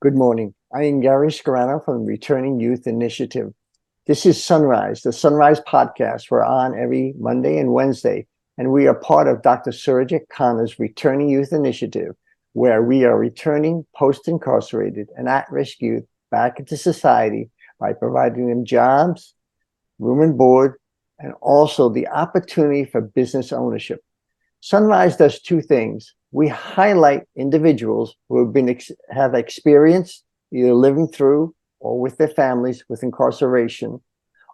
Good morning. I am Gary Scarano from the Returning Youth Initiative. This is SunRise, the SunRise podcast. We're on every Monday and Wednesday, and we are part of Dr. Surajit Khanna's Returning Youth Initiative, where we are returning post-incarcerated and at-risk youth back into society by providing them jobs, room and board, and also the opportunity for business ownership. SunRise does two things. We highlight individuals who have experience either living through or with their families with incarceration,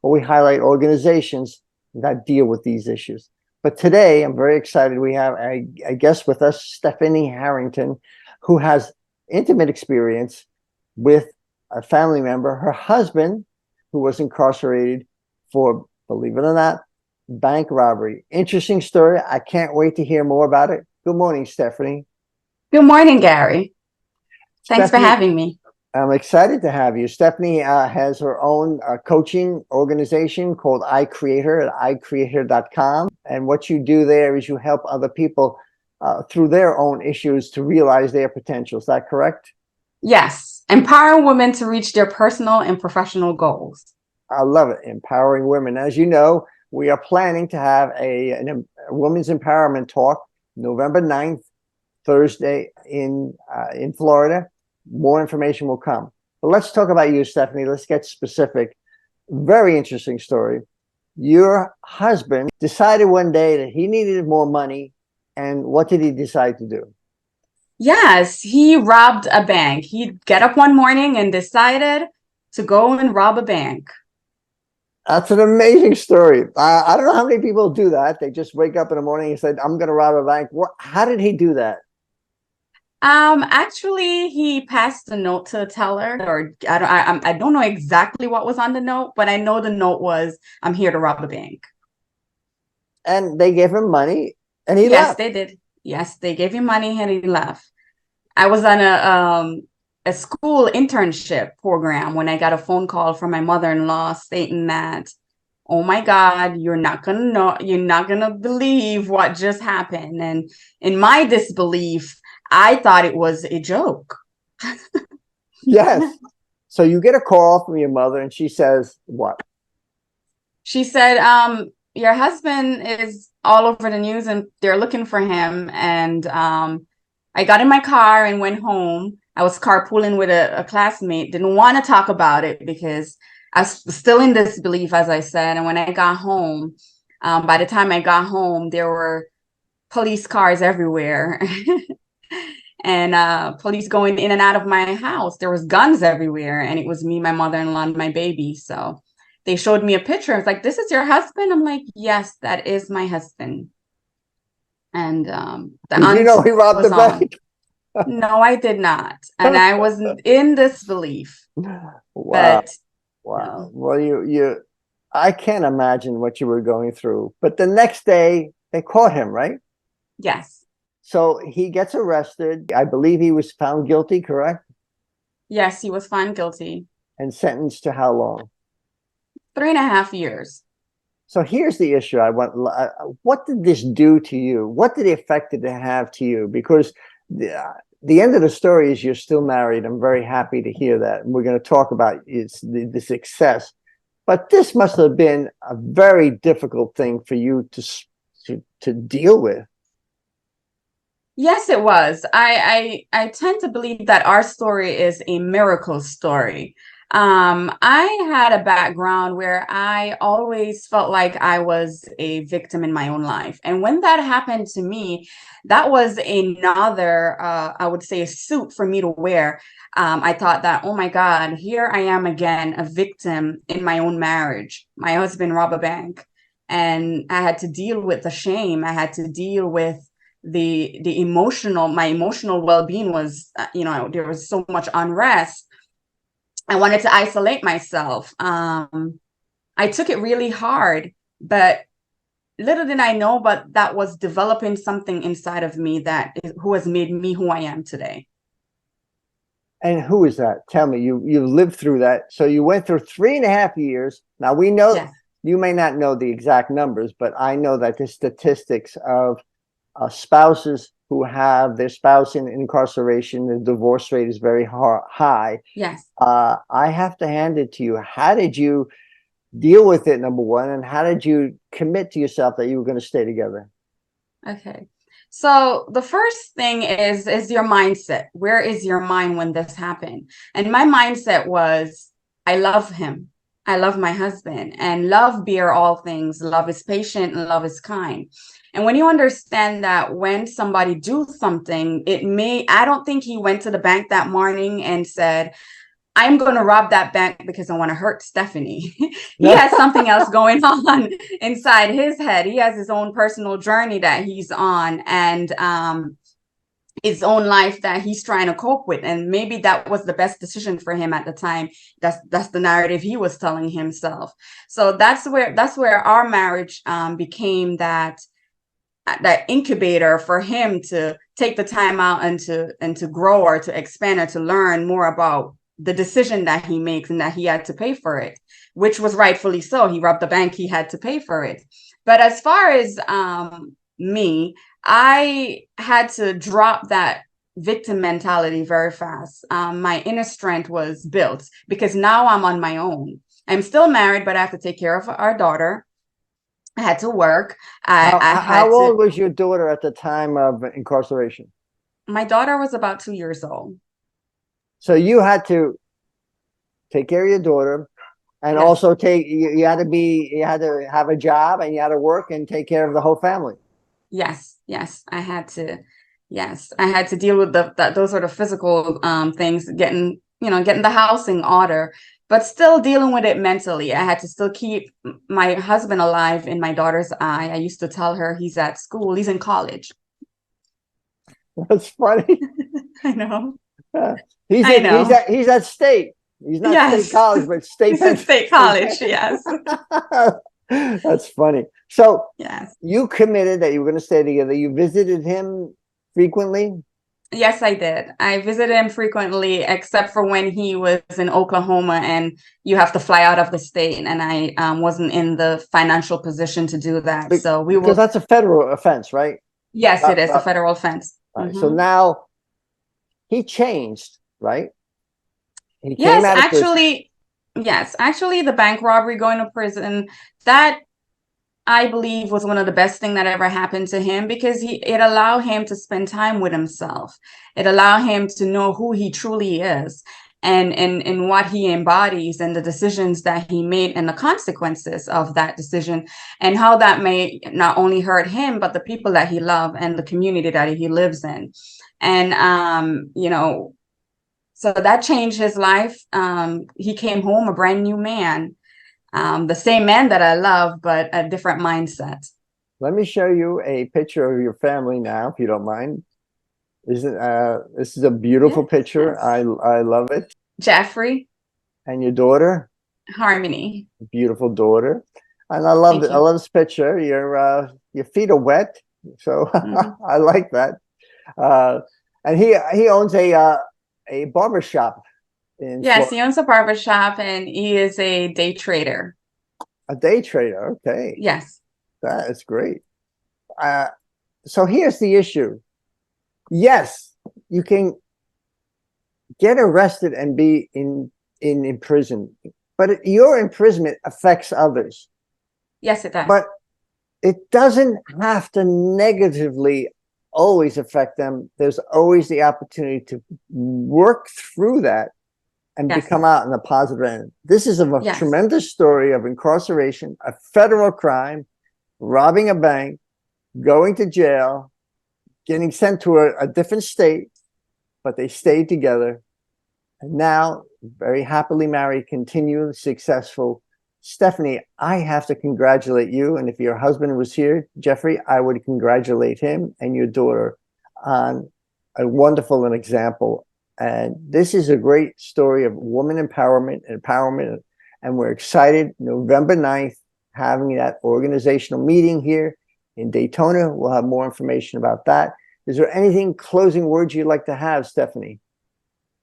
or we highlight organizations that deal with these issues. But today, I'm very excited. We have a guest with us, Stephanie Harrington, who has intimate experience with a family member, her husband, who was incarcerated for, believe it or not, bank robbery. Interesting story. I can't wait to hear more about it. Good morning, Stephanie. Good morning, Gary. Thanks Stephanie, for having me. I'm excited to have you. Stephanie has her own coaching organization called I Create Her at icreateher.com. And what you do there is you help other people through their own issues to realize their potential. Is that correct? Yes. Empower women to reach their personal and professional goals. I love it. Empowering women. As you know, we are planning to have a women's empowerment talk November 9th, Thursday in Florida. More information will come. But let's talk about you, Stephanie. Let's get specific. Very interesting story. Your husband decided one day that he needed more money. And what did he decide to do? Yes, he robbed a bank. He'd get up one morning and decided to go and rob a bank. That's an amazing story. I don't know how many people do that. They just wake up in the morning and say, I'm going to rob a bank. How did he do that? Actually, he passed a note to the teller, or I don't know exactly what was on the note, but I know the note was, I'm here to rob a bank. And they gave him money and he left. Yes, they did. Yes, they gave him money and he left. I was on a school internship program when I got a phone call from my mother-in-law stating that, oh my God, you're not gonna believe what just happened. And in my disbelief, I thought it was a joke. Yes. So you get a call from your mother and she says, what? She said, your husband is all over the news and they're looking for him. And I got in my car and went home. I was carpooling with a classmate, didn't want to talk about it because I was still in disbelief, as I said. And when I got home, by the time I got home, there were police cars everywhere and police going in and out of my house. There was guns everywhere and it was me, my mother-in-law, and my baby. So they showed me a picture. It's like, this is your husband? I'm like, yes, that is my husband. And did you know he robbed the bank? No, I did not. And I was in disbelief. Wow. But, wow. Well, I can't imagine what you were going through. But the next day they caught him, right? Yes. So he gets arrested. I believe he was found guilty, correct? Yes, he was found guilty. And sentenced to how long? 3.5 years. So here's the issue. What did this do to you? What did the effect did it have to you? Because the end of the story is you're still married. I'm very happy to hear that. And we're going to talk about the success. But this must have been a very difficult thing for you to deal with. Yes, it was. I tend to believe that our story is a miracle story. I had a background where I always felt like I was a victim in my own life. And when that happened to me, that was another, I would say, a suit for me to wear. I thought that, oh my God, here I am again, a victim in my own marriage. My husband robbed a bank and I had to deal with the shame. I had to deal with my emotional well-being was, there was so much unrest. I wanted to isolate myself. I took it really hard, but little did I know, but that was developing something inside of me who has made me who I am today. And who is that? Tell me, you lived through that. So you went through 3.5 years. Now we know, yes. You may not know the exact numbers, but I know that the statistics of spouses who have their spouse in incarceration. The divorce rate is very high. Yes. I have to hand it to you. How did you deal with it, number one, and how did you commit to yourself that you were going to stay together? Okay. So the first thing is your mindset. Where is your mind when this happened? And my mindset was, I love him. I love my husband, and love bear all things. Love is patient and love is kind. And when you understand that when somebody do something, I don't think he went to the bank that morning and said, I'm going to rob that bank because I want to hurt Stephanie. He has something else going on inside his head. He has his own personal journey that he's on, and his own life that he's trying to cope with. And maybe that was the best decision for him at the time. That's the narrative he was telling himself. So that's where our marriage became that incubator for him to take the time out and to grow, or to expand, or to learn more about the decision that he makes, and that he had to pay for it, which was rightfully so. He robbed the bank, he had to pay for it. But as far as me, I had to drop that victim mentality very fast. My inner strength was built because now I'm on my own. I'm still married, but I have to take care of our daughter. I had to work. How old was your daughter at the time of incarceration? My daughter was about 2 years old. So you had to take care of your daughter, and Yes. also you had to have a job, and you had to work and take care of the whole family. Yes, I had to. Yes, I had to deal with those sort of physical things, getting the house in order, but still dealing with it mentally. I had to still keep my husband alive in my daughter's eye. I used to tell her he's at school, he's in college. That's funny. I know. He's at state. He's not state college, but state. He's in state college. Yes. That's funny. So yes, you committed that you were going to stay together. You visited him frequently? Yes, I did. I visited him frequently, except for when he was in Oklahoma and you have to fly out of the state, and I wasn't in the financial position to do that. So because that's a federal offense, right? Yes, it is a federal offense. Right. So now he changed, right? He yes, actually, yes, actually, the bank robbery, going to prison, that I believe was one of the best things that ever happened to him, because it allowed him to spend time with himself. It allowed him to know who he truly is, and what he embodies, and the decisions that he made, and the consequences of that decision, and how that may not only hurt him, but the people that he loves and the community that he lives in. And, so that changed his life. He came home a brand new man. The same man that I love, but a different mindset. Let me show you a picture of your family now, if you don't mind. This is a beautiful picture. Yes. I love it. Jeffrey. And your daughter? Harmony. Beautiful daughter. And I love it. I love this picture. Your feet are wet, so I like that. And he owns a barber shop. Yes, he owns a barber shop, and he is a day trader. A day trader, okay. Yes. That is great. So here's the issue. Yes, you can get arrested and be in prison, but your imprisonment affects others. Yes, it does. But it doesn't have to negatively always affect them. There's always the opportunity to work through that and come out in a positive end. This is a tremendous story of incarceration, a federal crime, robbing a bank, going to jail, getting sent to a different state, but they stayed together. And now, very happily married, continue successful. Stephanie, I have to congratulate you. And if your husband was here, Jeffrey, I would congratulate him and your daughter on a wonderful example. And this is a great story of woman empowerment. And we're excited. November 9th, having that organizational meeting here in Daytona. We'll have more information about that. Is there anything, closing words you'd like to have, Stephanie?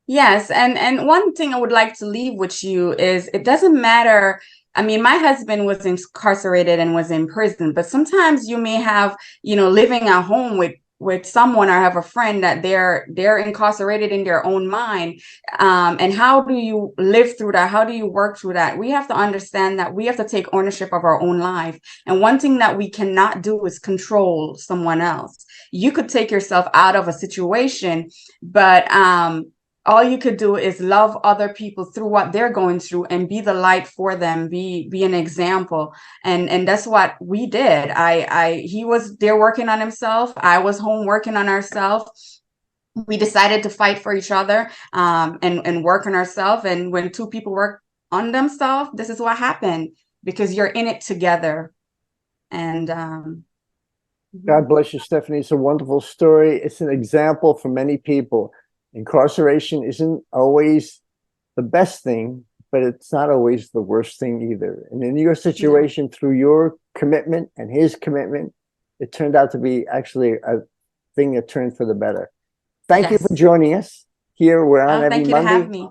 Yes. And one thing I would like to leave with you is, it doesn't matter. I mean, my husband was incarcerated and was in prison, but sometimes you may have, living at home with with someone or have a friend that they're incarcerated in their own mind, and how do you live through that? How do you work through that? We have to understand that we have to take ownership of our own life, and one thing that we cannot do is control someone else. You could take yourself out of a situation, but all you could do is love other people through what they're going through and be the light for them, be an example. And that's what we did. He was there working on himself. I was home working on ourselves. We decided to fight for each other, and work on ourselves. And when two people work on themselves, this is what happened, because you're in it together. And God bless you, Stephanie. It's a wonderful story. It's an example for many people. Incarceration isn't always the best thing, but it's not always the worst thing either. And in your situation, through your commitment and his commitment, it turned out to be actually a thing that turned for the better. Thank you for joining us here. We're on every thank you Monday. to have me.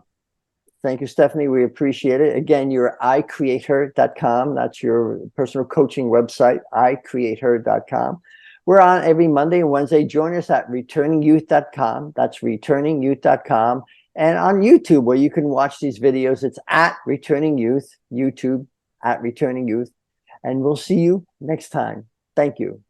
Thank you, Stephanie. We appreciate it. Again, you're icreateher.com. That's your personal coaching website, icreateher.com. We're on every Monday and Wednesday. Join us at returningyouth.com. That's returningyouth.com. And on YouTube, where you can watch these videos, it's at Returning Youth, YouTube at Returning Youth. And we'll see you next time. Thank you.